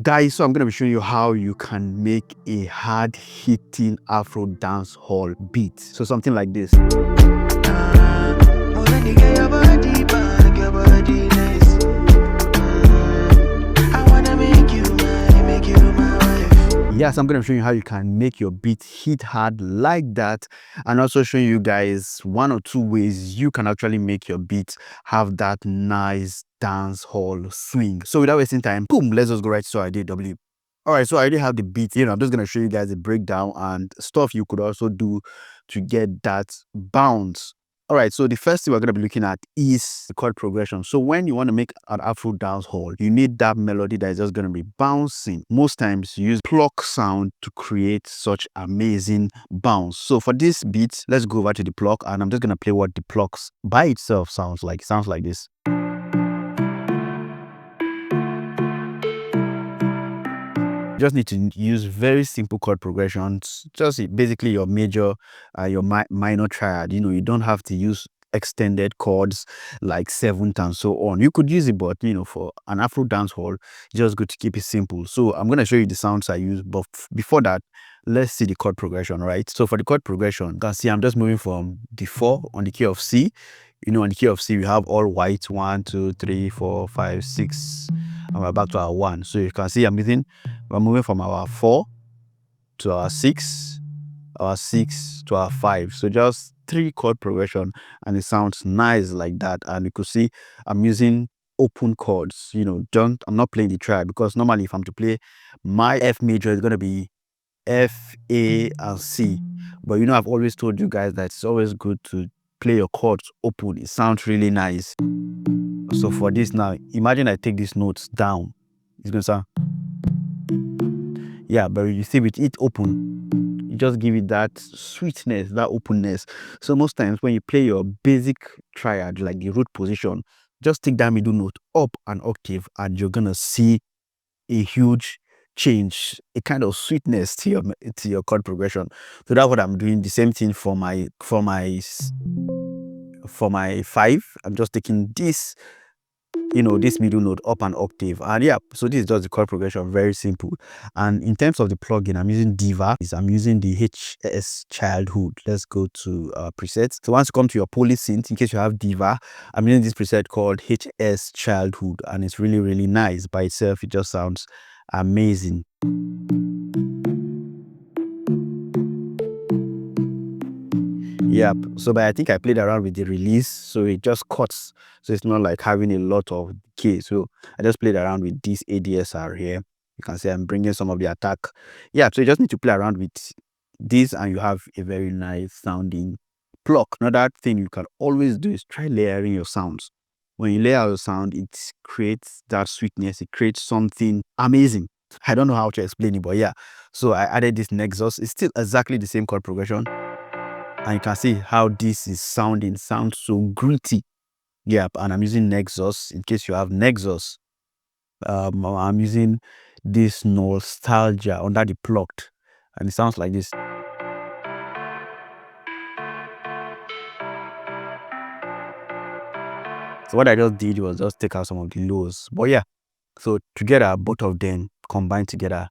Guys, so I'm going to be showing you how you can make a hard-hitting Afro dancehall beat. So something like this. Yes, I'm going to show you how you can make your beat hit hard like that, and also showing you guys 1 or 2 ways you can actually make your beat have that nice dance hall swing. So without wasting time, boom, let's just go right to IDW. All right, so I already have the beat. I'm just going to show you guys the breakdown and stuff you could also do to get that bounce. All right, so the first thing we're going to be looking at is the chord progression. So when you want to make an Afro dancehall, you need that melody that is just going to be bouncing. Most times you use pluck sound to create such amazing bounce. So for this beat, let's go over to the pluck, and I'm just going to play what the plucks by itself sounds like. It sounds like this. Just need to use very simple chord progressions, just basically your major, your minor triad. You don't have to use extended chords like seventh and so on. You could use it, but for an Afro dancehall, just good to keep it simple. So I'm going to show you the sounds I use, but before that, let's see the chord progression. Right, so for the chord progression, you can see I'm just moving from D4 on the key of C. On the key of C, we have all white, 1 2 3 4 5 6, and we're back to our 1. So you can see we're moving from our 4 to our 6, our 6 to our 5. So just 3 chord progression, and it sounds nice like that. And you could see I'm using open chords. I'm not playing the triad, because normally if I'm to play my F major, it's going to be F, A, and C. But I've always told you guys that it's always good to play your chords open. It sounds really nice. So for this now, imagine I take these notes down. It's going to sound, yeah, but you see with it open, you just give it that sweetness, that openness. So most times when you play your basic triad, like the root position, just take that middle note up an octave, and you're gonna see a huge change, a kind of sweetness to your chord progression. So that's what I'm doing. The same thing for my 5. I'm just taking this this middle note up an octave, and yeah, so this is just the chord progression, very simple. And in terms of the plugin, I'm using Diva. I'm using the HS Childhood. Let's go to presets. So once you come to your poly synth, in case you have Diva, I'm using this preset called HS Childhood, and it's really, really nice by itself. It just sounds amazing. Yep. So but I think I played around with the release, so it just cuts, so it's not like having a lot of decay. So I just played around with this ADSR here. You can see I'm bringing some of the attack. Yeah, so you just need to play around with this, and you have a very nice sounding pluck. Another thing you can always do is try layering your sounds. When you layer your sound, it creates that sweetness. It creates something amazing. I don't know how to explain it, but yeah. So I added this Nexus. It's still exactly the same chord progression, and you can see how this is sounds so gritty. Yep. And I'm using Nexus. In case you have Nexus, I'm using this Nostalgia under the plucked, and it sounds like this. So what I just did was just take out some of the lows, but yeah, so together, both of them combined together.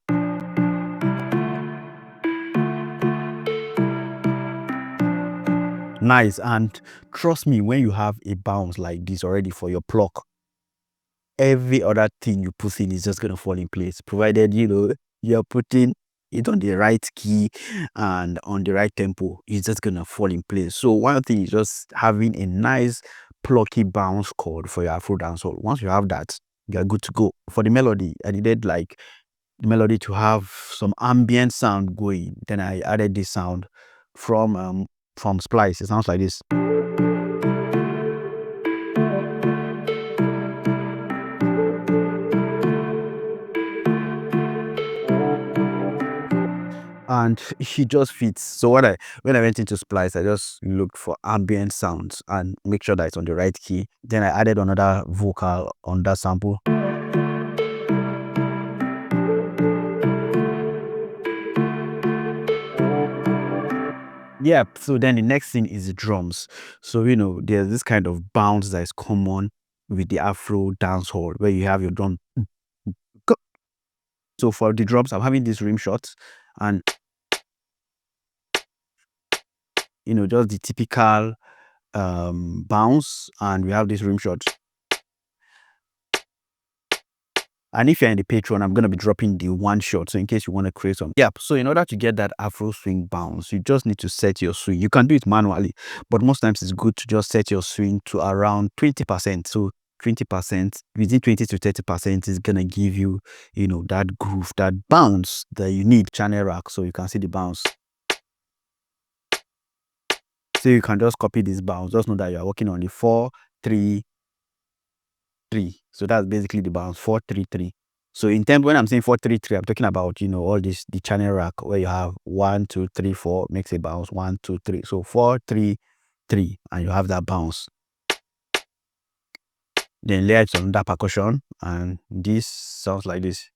Nice. And trust me, when you have a bounce like this already for your pluck, every other thing you put in is just going to fall in place, provided you're putting it on the right key and on the right tempo. It's just going to fall in place. So one thing is just having a nice plucky bounce chord for your Afro dancehall. Once you have that, you're good to go. For the melody, I needed like the melody to have some ambient sound going. Then I added this sound from Splice. It sounds like this. And he just fits. So when I went into Splice, I just looked for ambient sounds and make sure that it's on the right key. Then I added another vocal on that sample. Yeah, so then the next thing is the drums. So there's this kind of bounce that is common with the Afro dancehall, where you have your drum. So for the drums, I'm having this rim shot, and just the typical bounce, and we have this rim shot. And if you're in the Patreon, I'm going to be dropping the one shot. So in case you want to create some. Yeah. So in order to get that Afro swing bounce, you just need to set your swing. You can do it manually, but most times it's good to just set your swing to around 20%. So 20%, within 20 to 30% is going to give you, that groove, that bounce that you need. Channel rack. So you can see the bounce. So you can just copy this bounce. Just know that you are working on the 4, 3, 3. So that's basically the bounce 4, 3, 3. So in tempo, when I'm saying 4, 3, 3, I'm talking about all this, the channel rack where you have 1, 2, 3, 4 makes a bounce 1, 2, 3. So 4, 3, 3, and you have that bounce. Then layer it on that percussion, and this sounds like this.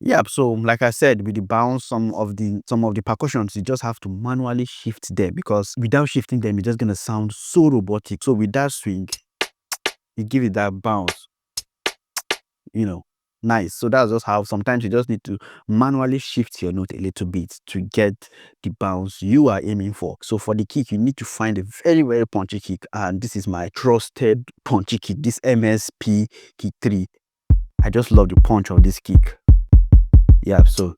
Yeah, so like I said, with the bounce, some of the percussions, you just have to manually shift them, because without shifting them, it's just gonna sound so robotic. So with that swing, you give it that bounce, nice. So that's just how sometimes you just need to manually shift your note a little bit to get the bounce you are aiming for. So for the kick, you need to find a very, very punchy kick, and this is my trusted punchy kick, this MSP kick 3. I just love the punch of this kick. Yeah, so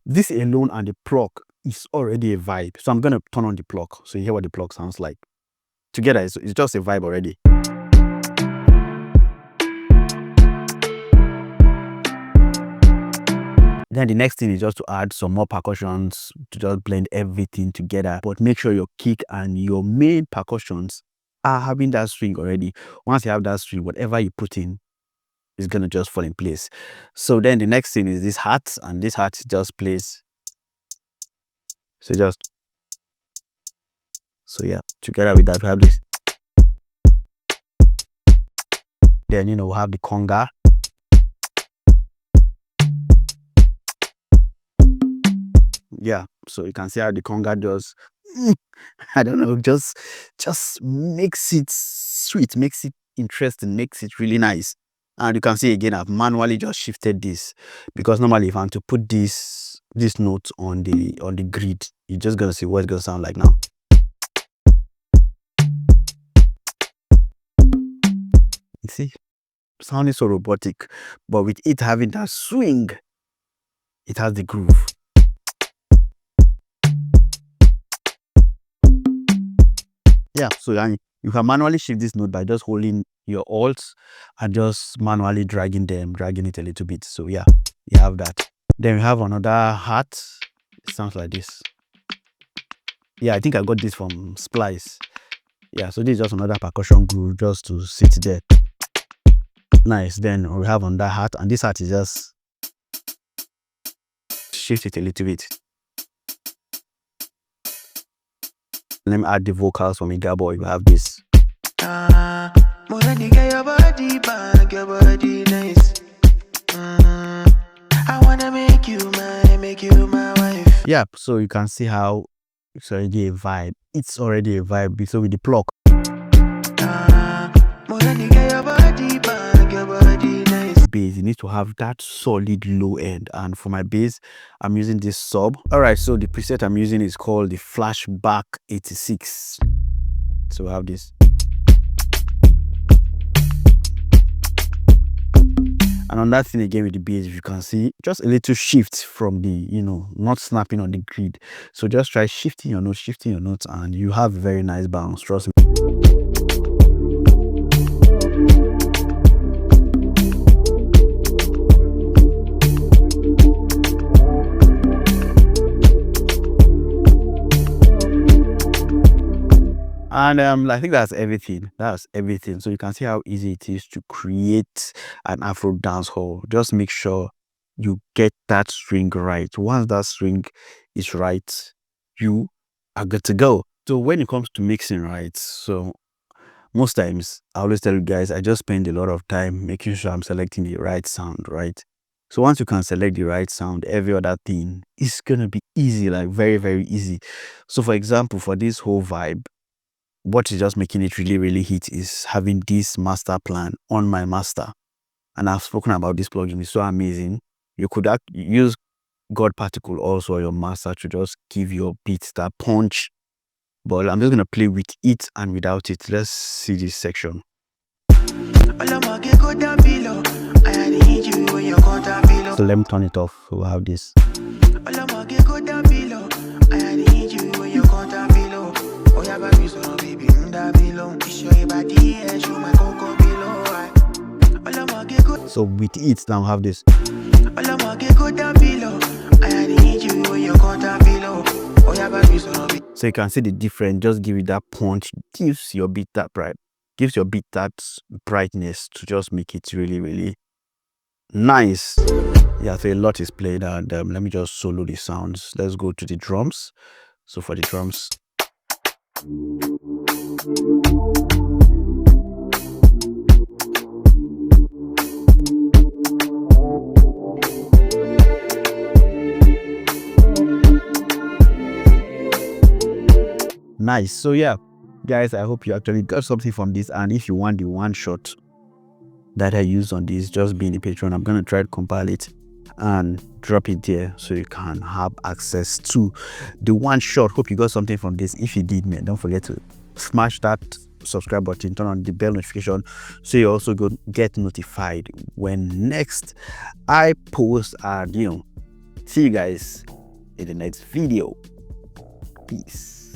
this alone and the pluck is already a vibe. So I'm gonna turn on the pluck so you hear what the pluck sounds like. Together, it's just a vibe already. Then the next thing is just to add some more percussions to just blend everything together. But make sure your kick and your main percussions are having that swing already. Once you have that swing, whatever you put in is gonna just fall in place. So then the next thing is this hat, and this hat just plays. So yeah, together with that we have this. Then we have the conga. Yeah, so you can see how the conga does. I don't know, just makes it sweet, makes it interesting, makes it really nice. And you can see again, I've manually just shifted this, because normally if I'm to put this note on the grid, you're just gonna see what it's gonna sound like now. You see, sounding so robotic, but with it having that swing, it has the groove. Yeah, so you can manually shift this note by just holding your alts and just manually dragging it a little bit. So yeah, you have that. Then we have another hat. It sounds like this. Yeah, I think I got this from Splice. Yeah, so this is just another percussion groove just to sit there. Nice. Then we have on that hat, and this hat is just shift it a little bit. Let me add the vocals from Burnaboy. We have this. Your body back, your body nice. I wanna make you my wife. Yeah, so you can see how it's already a vibe. It's already a vibe. So with the pluck. Your body back, your body nice. Bass, you need to have that solid low end, and for my bass, I'm using this sub. All right, so the preset I'm using is called the Flashback 86. So I have this. And on that thing again with the bass, if you can see, just a little shift from the, not snapping on the grid. So just try shifting your notes, and you have a very nice bounce, trust me. And I think that's everything. So you can see how easy it is to create an Afro dancehall. Just make sure you get that string right. Once that string is right, you are good to go. So when it comes to mixing, right, so most times I always tell you guys, I just spend a lot of time making sure I'm selecting the right sound, right? So once you can select the right sound, every other thing is gonna be easy, like very, very easy. So for example, for this whole vibe, what is just making it really hit is having this master plan on my master. And I've spoken about this plugin. It's so amazing. You could use God Particle also on your master to just give your beats that punch. But I'm just gonna play with it and without it. Let's see this section. So let me turn it off. We'll have this. So with it now have this. So you can see the difference. Just give it that punch. Gives your beat that brightness to just make it really nice. Yeah, so a lot is played, and let me just solo the sounds. Let's go to the drums. So for the drums, nice. So yeah, guys, I hope you actually got something from this. And if you want the one shot that I use on this, just be in the Patreon. I'm gonna try to compile it and drop it there so you can have access to the one shot. Hope you got something from this. If you did, man, don't forget to smash that subscribe button, turn on the bell notification so you also get notified when next I post. And see you guys in the next video. Peace.